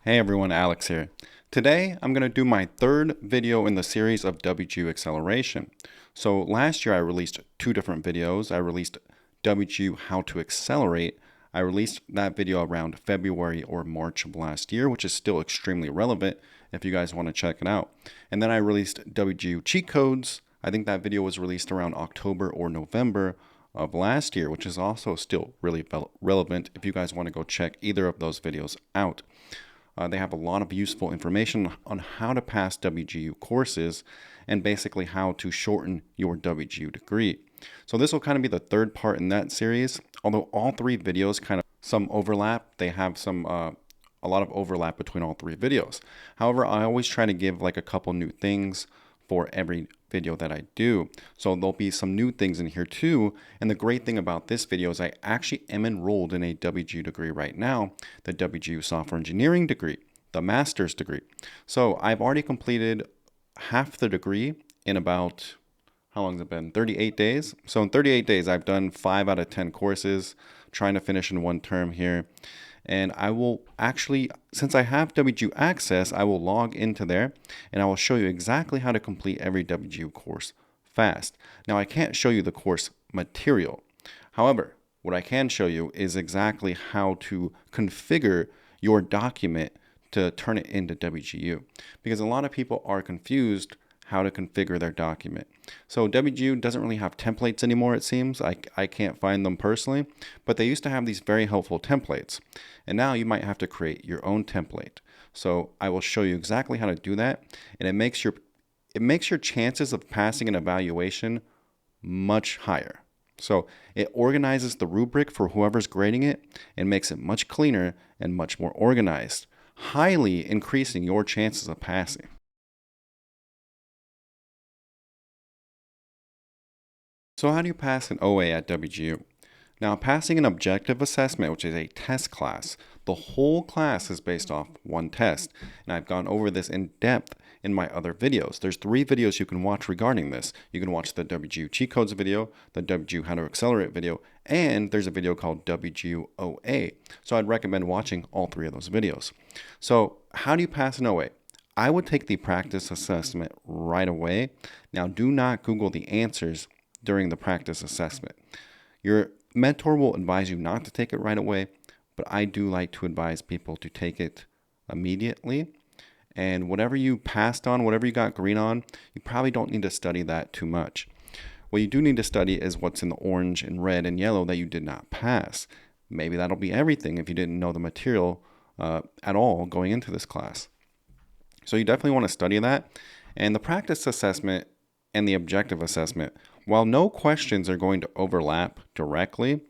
Hey everyone, Alex here. Today I'm going to do my third video in the series of WGU acceleration. So last year I released two different videos. I released WGU How to Accelerate. I released that video around February or March of last year, which is still extremely relevant if you guys want to check it out. And then I released WGU Cheat Codes. I think that video was released around October or November of last year, which is also still really relevant if you guys want to go check either of those videos out. They have a lot of useful information on how to pass WGU courses and basically how to shorten your WGU degree. So this will kind of be the third part in that series. Although all three videos kind of some overlap, they have a lot of overlap between all three videos. However, I always try to give like a couple new things for every video that I do. So there'll be some new things in here too. And the great thing about this video is I actually am enrolled in a WGU degree right now, the WGU Software Engineering degree, the master's degree. So I've already completed half the degree in about, how long has it been? 38 days. So in 38 days, I've done 5 out of 10 courses, trying to finish in one term here. And I will actually, since I have WGU access, I will log into there and I will show you exactly how to complete every WGU course fast. Now I can't show you the course material. However, what I can show you is exactly how to configure your document to turn it into WGU, because a lot of people are confused how to configure their document. So WGU doesn't really have templates anymore, it seems. I can't find them personally, but they used to have these very helpful templates. And now you might have to create your own template. So I will show you exactly how to do that. And it makes your chances of passing an evaluation much higher. So it organizes the rubric for whoever's grading it and makes it much cleaner and much more organized, highly increasing your chances of passing. So how do you pass an OA at WGU? Now, passing an objective assessment, which is a test class, the whole class is based off one test. And I've gone over this in depth in my other videos. There's 3 videos you can watch regarding this. You can watch the WGU Cheat Codes video, the WGU How to Accelerate video, and there's a video called WGU OA. So I'd recommend watching all 3 of those videos. So how do you pass an OA? I would take the practice assessment right away. Now, do not Google the answers during the practice assessment. Your mentor will advise you not to take it right away, but I do like to advise people to take it immediately. And whatever you passed on, whatever you got green on, you probably don't need to study that too much. What you do need to study is what's in the orange and red and yellow that you did not pass. Maybe that'll be everything if you didn't know the material at all going into this class. So you definitely want to study that. And the practice assessment and the objective assessment, while no questions are going to overlap directly,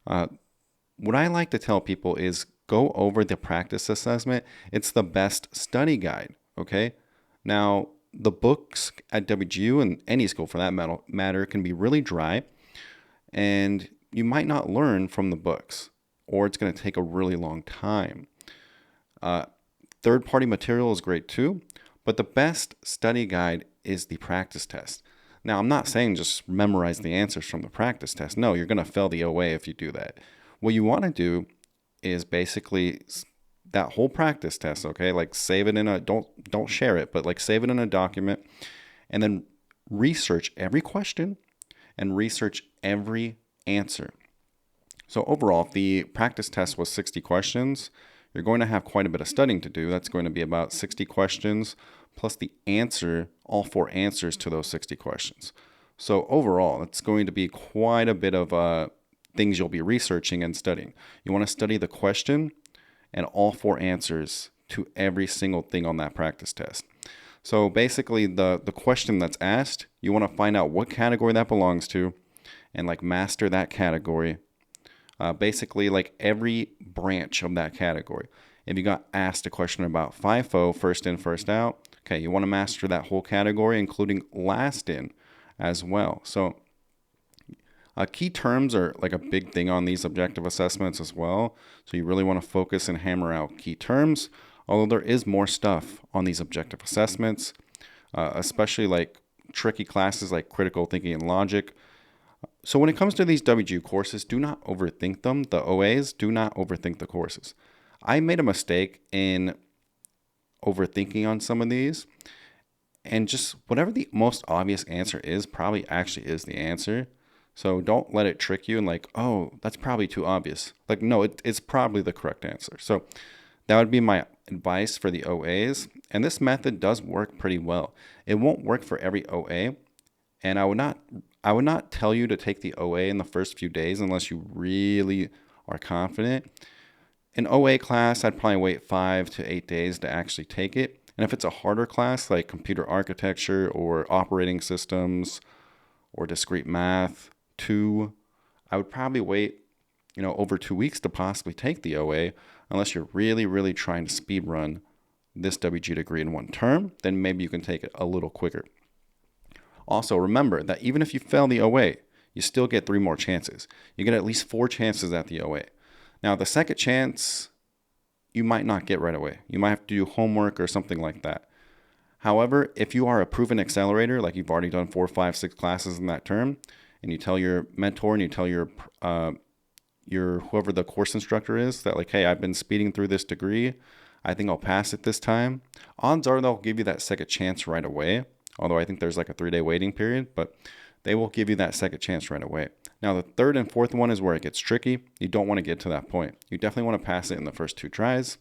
what I like to tell people is go over the practice assessment. It's the best study guide, okay? Now, the books at WGU and any school for that matter can be really dry, and you might not learn from the books, or it's going to take a really long time. Third-party material is great too, but the best study guide is the practice test. Now, I'm not saying just memorize the answers from the practice test. No, you're going to fail the OA if you do that. What you want to do is basically that whole practice test, okay? Like save it in a, don't share it, but like save it in a document and then research every question and research every answer. So overall, if the practice test was 60 questions, you're going to have quite a bit of studying to do. That's going to be about 60 questions plus the answer, all 4 answers to those 60 questions. So overall, it's going to be quite a bit of things you'll be researching and studying. You want to study the question and all 4 answers to every single thing on that practice test. So basically, the question that's asked, you want to find out what category that belongs to and like master that category. Basically, like every branch of that category. If you got asked a question about FIFO, first in, first out, okay, you want to master that whole category, including last in as well. So key terms are like a big thing on these objective assessments as well. So you really want to focus and hammer out key terms, although there is more stuff on these objective assessments, especially like tricky classes like critical thinking and logic. So when it comes to these WGU courses, do not overthink them. The OAs, do not overthink the courses. I made a mistake in overthinking on some of these. And just whatever the most obvious answer is, probably actually is the answer. So don't let it trick you and like, oh, that's probably too obvious. Like, no, it's probably the correct answer. So that would be my advice for the OAs. And this method does work pretty well. It won't work for every OA. And I would not tell you to take the OA in the first few days unless you really are confident. An OA class, I'd probably wait 5 to 8 days to actually take it. And if it's a harder class like computer architecture or operating systems or discrete math 2, I would probably wait, over 2 weeks to possibly take the OA unless you're really, really trying to speed run this WGU degree in one term. Then maybe you can take it a little quicker. Also, remember that even if you fail the OA, you still get 3 more chances. You get at least 4 chances at the OA. Now, the second chance, you might not get right away. You might have to do homework or something like that. However, if you are a proven accelerator, like you've already done 4, 5, 6 classes in that term, and you tell your mentor and you tell your whoever the course instructor is that like, hey, I've been speeding through this degree, I think I'll pass it this time. Odds are they'll give you that second chance right away. Although I think there's like a 3-day waiting period, but they will give you that second chance right away. Now, the third and fourth one is where it gets tricky. You don't want to get to that point. You definitely want to pass it in the first 2 tries,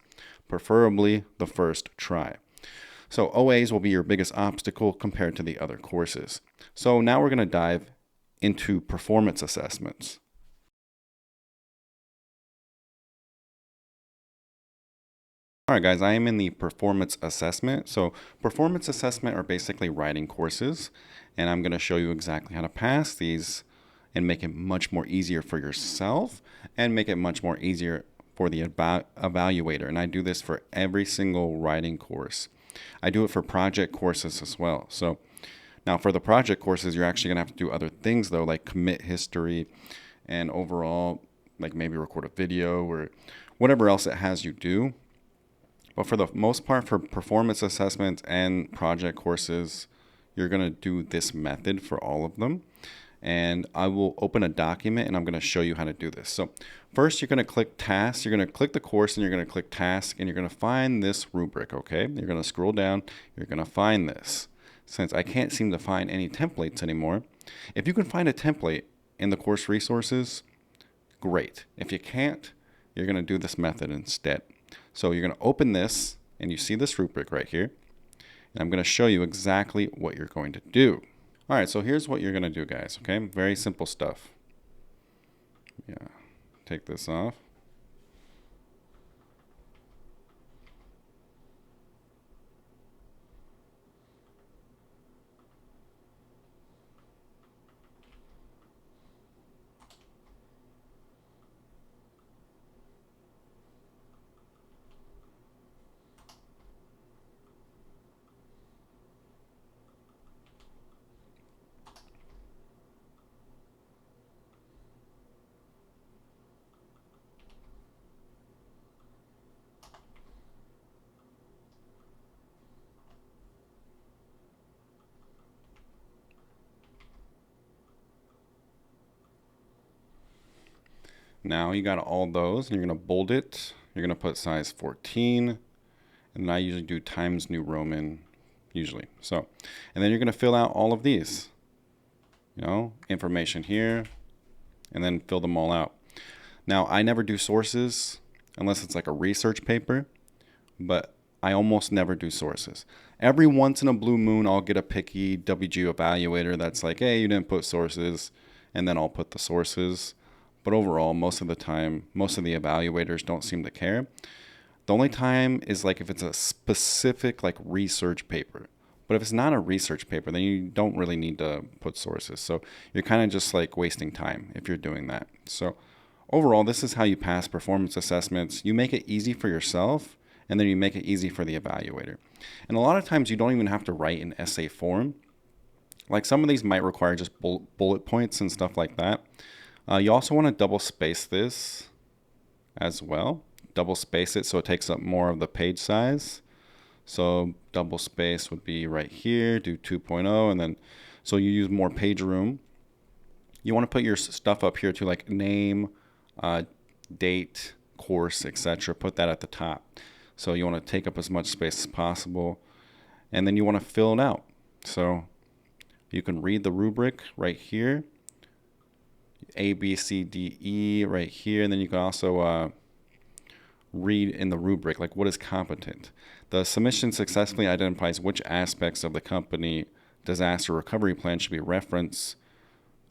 preferably the first try. So OAs will be your biggest obstacle compared to the other courses. So now we're going to dive into performance assessments. All right, guys, I am in the performance assessment. So performance assessment are basically writing courses, and I'm going to show you exactly how to pass these and make it much more easier for yourself and make it much more easier for the evaluator. And I do this for every single writing course. I do it for project courses as well. So now for the project courses, you're actually going to have to do other things though, like commit history and overall, like maybe record a video or whatever else it has you do. But for the most part, for performance assessments and project courses, you're going to do this method for all of them. And I will open a document and I'm going to show you how to do this. So first, you're going to click tasks. You're going to click the course and you're going to click task and you're going to find this rubric, okay? You're going to scroll down. You're going to find this. Since I can't seem to find any templates anymore, if you can find a template in the course resources, great. If you can't, you're going to do this method instead. So you're going to open this and you see this rubric right here. And I'm going to show you exactly what you're going to do. All right, so here's what you're going to do, guys, okay? Very simple stuff. Yeah, take this off. Now you got all those and you're going to bold it. You're going to put size 14. And I usually do Times New Roman, usually. So, and then you're going to fill out all of these, information here, and then fill them all out. Now, I never do sources unless it's like a research paper, but I almost never do sources. Every once in a blue moon, I'll get a picky WGU evaluator that's like, hey, you didn't put sources, and then I'll put the sources. But overall, most of the time, most of the evaluators don't seem to care. The only time is like if it's a specific like research paper. But if it's not a research paper, then you don't really need to put sources. So you're kind of just like wasting time if you're doing that. So overall, this is how you pass performance assessments. You make it easy for yourself, and then you make it easy for the evaluator. And a lot of times you don't even have to write an essay form. Like some of these might require just bullet points and stuff like that. You also want to double space this as well. Double space it so it takes up more of the page size. So double space would be right here, do 2.0, and then so you use more page room. You want to put your stuff up here to like name, date, course, etc. Put that at the top. So you want to take up as much space as possible, and then you want to fill it out. So you can read the rubric right here, A, B, C, D, E right here, and then you can also read in the rubric, like what is competent. The submission successfully identifies which aspects of the company disaster recovery plan should be referenced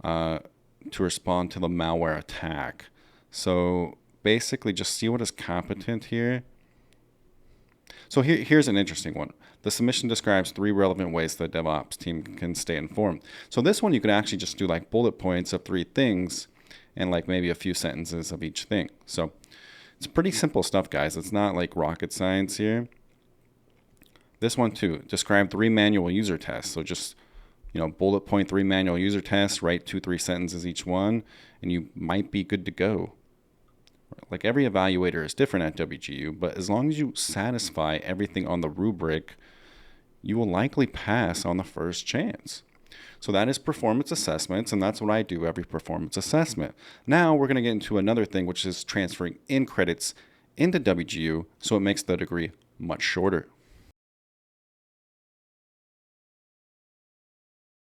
to respond to the malware attack. So basically just see what is competent here. So here's an interesting one. The submission describes 3 relevant ways the DevOps team can stay informed. So this one you could actually just do like bullet points of 3 things and like maybe a few sentences of each thing. So it's pretty simple stuff, guys. It's not like rocket science here. This one too, describe 3 manual user tests. So just, bullet point 3 manual user tests, write 2-3 sentences each one, and you might be good to go. Like every evaluator is different at WGU, but as long as you satisfy everything on the rubric, you will likely pass on the first chance. So that is performance assessments, and that's what I do every performance assessment. Now we're going to get into another thing, which is transferring in credits into WGU, so it makes the degree much shorter.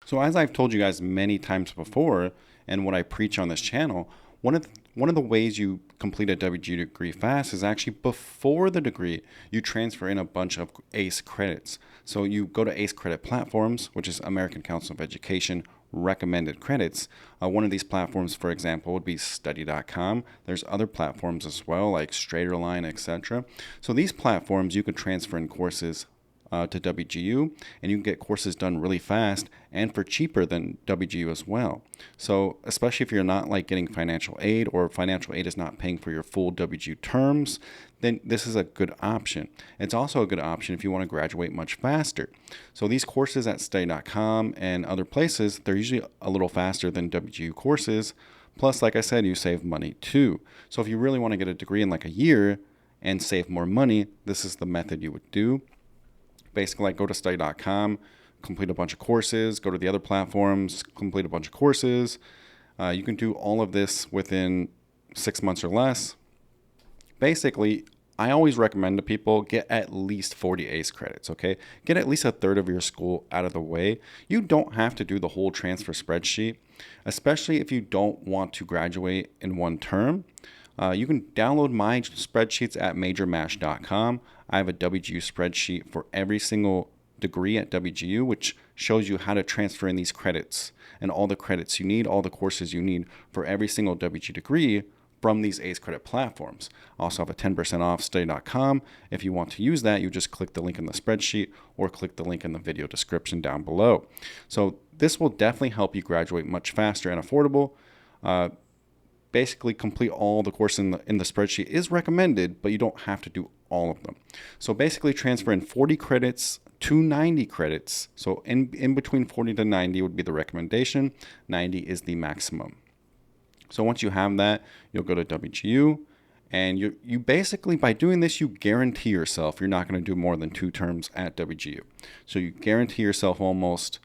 So as I've told you guys many times before, and what I preach on this channel, one of the ways you complete a WGU degree fast is actually before the degree, you transfer in a bunch of ACE credits. So you go to ACE credit platforms, which is American Council of Education recommended credits. One of these platforms, for example, would be study.com. There's other platforms as well, like Straighterline, etc. So these platforms, you can transfer in courses to WGU, and you can get courses done really fast and for cheaper than WGU as well. So especially if you're not like getting financial aid, or financial aid is not paying for your full WGU terms, then this is a good option. It's also a good option if you want to graduate much faster. So these courses at study.com and other places, they're usually a little faster than WGU courses. Plus, like I said, you save money too. So if you really want to get a degree in like a year and save more money, this is the method you would do. Basically, like go to study.com, complete a bunch of courses, go to the other platforms, complete a bunch of courses. You can do all of this within 6 months or less. Basically, I always recommend to people get at least 40 ACE credits, okay? Get at least a third of your school out of the way. You don't have to do the whole transfer spreadsheet, especially if you don't want to graduate in one term. You can download my spreadsheets at majormash.com. I have a WGU spreadsheet for every single degree at WGU, which shows you how to transfer in these credits and all the credits you need, all the courses you need for every single WGU degree from these ACE credit platforms. I also have a 10% off study.com. If you want to use that, you just click the link in the spreadsheet or click the link in the video description down below. So this will definitely help you graduate much faster and affordable. Basically complete all the courses in the spreadsheet is recommended, but you don't have to do all of them. So basically transfer in 40 credits to 90 credits. So in between 40 to 90 would be the recommendation. 90 is the maximum. So once you have that, you'll go to WGU, and you basically, by doing this, you guarantee yourself you're not going to do more than 2 terms at WGU. So you guarantee yourself almost,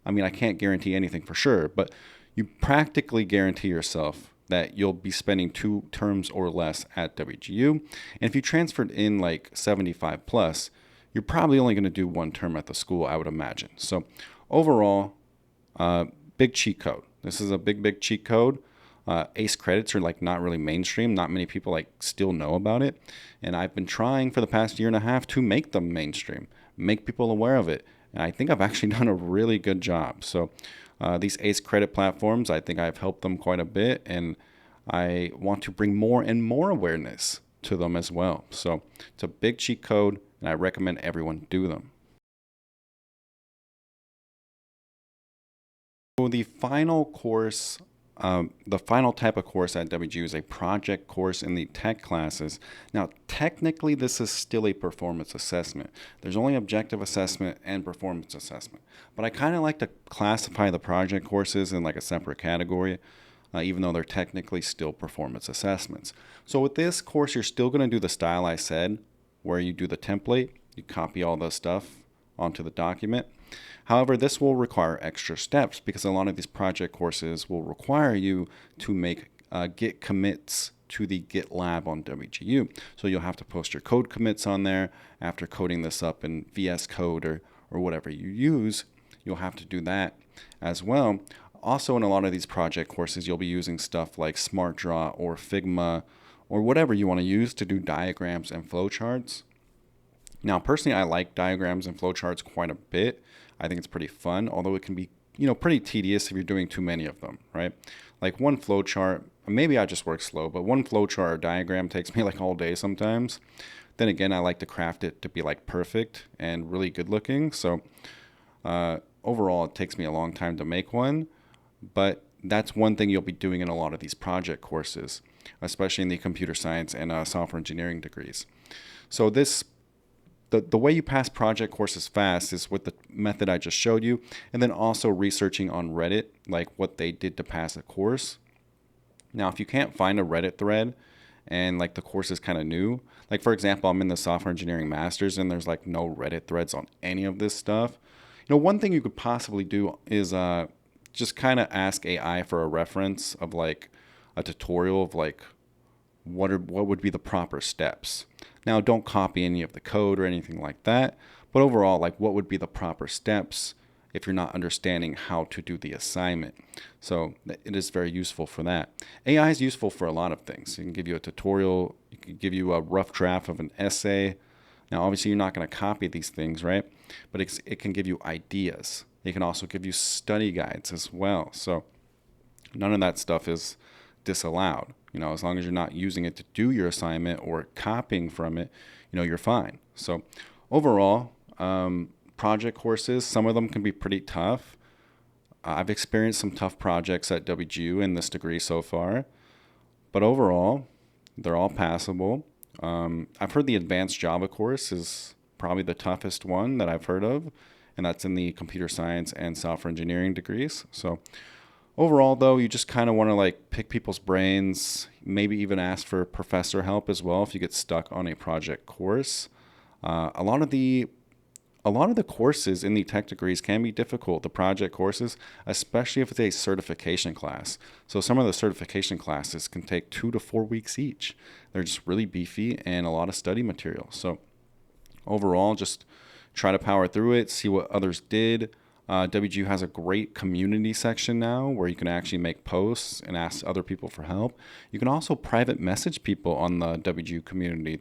I can't guarantee anything for sure, but you practically guarantee yourself that you'll be spending 2 terms or less at WGU. And if you transferred in like 75 plus, you're probably only going to do 1 term at the school, I would imagine. So overall, big cheat code. This is a big cheat code. ACE credits are like not really mainstream. Not many people like still know about it. And I've been trying for the past year and a half to make them mainstream, make people aware of it. And I think I've actually done a really good job. So these ACE credit platforms, I think I've helped them quite a bit, and I want to bring more and more awareness to them as well. So it's a big cheat code, and I recommend everyone do them. So the final course, the final type of course at WGU is a project course in the tech classes. Now, technically, this is still a performance assessment. There's only objective assessment and performance assessment. But I kind of like to classify the project courses in like a separate category, even though they're technically still performance assessments. So with this course, you're still going to do the style I said, where you do the template, you copy all the stuff onto the document. However, this will require extra steps because a lot of these project courses will require you to make git commits to the GitLab on WGU. So you'll have to post your code commits on there after coding this up in VS Code or whatever you use. You'll have to do that as well. Also, in a lot of these project courses, you'll be using stuff like SmartDraw or Figma or whatever you want to use to do diagrams and flowcharts. Now, personally, I like diagrams and flowcharts quite a bit. I think it's pretty fun, although it can be, pretty tedious if you're doing too many of them, right? Like one flowchart, maybe I just work slow, but one flowchart or diagram takes me like all day sometimes. Then again, I like to craft it to be like perfect and really good looking. So overall, it takes me a long time to make one, but that's one thing you'll be doing in a lot of these project courses, especially in the computer science and software engineering degrees. So the way you pass project courses fast is with the method I just showed you, and then also researching on Reddit, like what they did to pass a course. Now, if you can't find a Reddit thread and like the course is kind of new, like for example, I'm in the software engineering masters and there's like no Reddit threads on any of this stuff. One thing you could possibly do is just kind of ask AI for a reference of like a tutorial of like what would be the proper steps. Now, don't copy any of the code or anything like that, but overall, like what would be the proper steps if you're not understanding how to do the assignment. So it is very useful for that. AI is useful for a lot of things. It can give you a tutorial, it can give you a rough draft of an essay. Now, obviously, you're not going to copy these things, right? But it can give you ideas. It can also give you study guides as well. So none of that stuff is disallowed. As long as you're not using it to do your assignment or copying from it, you're fine. So overall, project courses, some of them can be pretty tough. I've experienced some tough projects at WGU in this degree so far, but overall, they're all passable. I've heard the advanced Java course is probably the toughest one that I've heard of, and that's in the computer science and software engineering degrees. So overall, though, you just kind of want to like pick people's brains, maybe even ask for professor help as well if you get stuck on a project course. A lot of the courses in the tech degrees can be difficult, the project courses, especially if it's a certification class. So some of the certification classes can take 2 to 4 weeks each. They're just really beefy and a lot of study material. So overall, just try to power through it, see what others did. WGU has a great community section now where you can actually make posts and ask other people for help. You can also private message people on the WGU community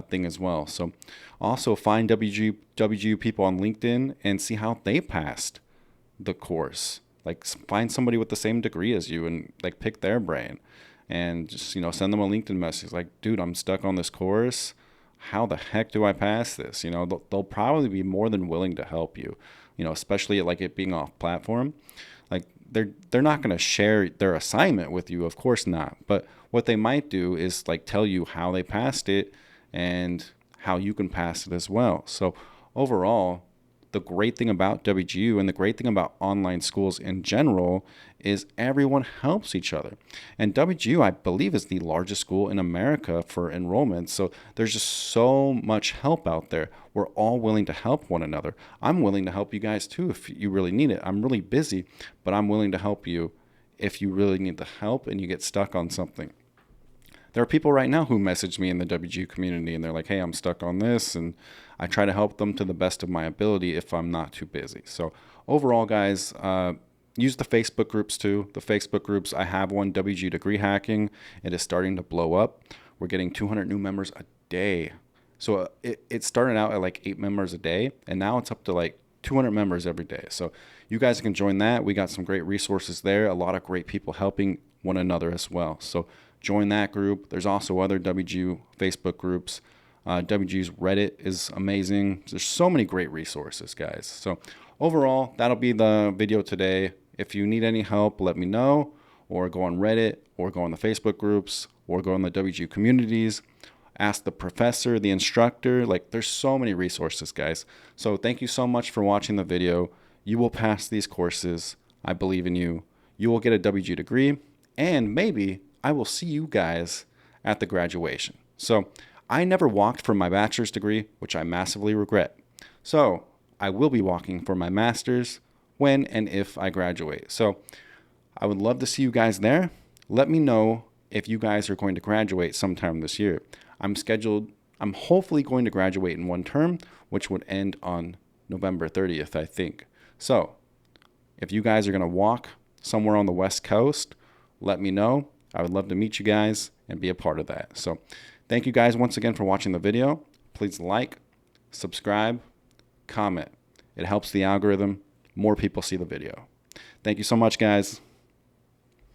thing as well. So also find WGU people on LinkedIn and see how they passed the course. Like find somebody with the same degree as you and like pick their brain and just, send them a LinkedIn message like, dude, I'm stuck on this course. How the heck do I pass this? They'll probably be more than willing to help you. Especially like it being off platform, like they're not going to share their assignment with you, of course not. But what they might do is like tell you how they passed it and how you can pass it as well. So overall, the great thing about WGU and the great thing about online schools in general is everyone helps each other. And WGU, I believe, is the largest school in America for enrollment. So there's just so much help out there. We're all willing to help one another. I'm willing to help you guys too if you really need it. I'm really busy, but I'm willing to help you if you really need the help and you get stuck on something. There are people right now who message me in the WGU community and they're like, hey, I'm stuck on this. And I try to help them to the best of my ability if I'm not too busy. So overall, guys, use the Facebook groups too. The Facebook groups, I have one, WGU Degree Hacking. It is starting to blow up. We're getting 200 new members a day. So it started out at like 8 members a day, and now it's up to like 200 members every day. So you guys can join that. We got some great resources there. A lot of great people helping one another as well. So join that group. There's also other WGU Facebook groups. WGU's Reddit is amazing. There's so many great resources, guys. So overall, that'll be the video today. If you need any help, let me know, or go on Reddit, or go on the Facebook groups, or go on the WGU communities. Ask the professor, the instructor. Like, there's so many resources, guys. So thank you so much for watching the video. You will pass these courses. I believe in you. You will get a WGU degree, and maybe I will see you guys at the graduation. So I never walked for my bachelor's degree, which I massively regret. So I will be walking for my master's when and if I graduate. So I would love to see you guys there. Let me know if you guys are going to graduate sometime this year. I'm hopefully going to graduate in one term, which would end on November 30th, I think. So if you guys are going to walk somewhere on the West Coast, let me know. I would love to meet you guys and be a part of that. So thank you guys once again for watching the video. Please like, subscribe, comment. It helps the algorithm. More people see the video. Thank you so much, guys.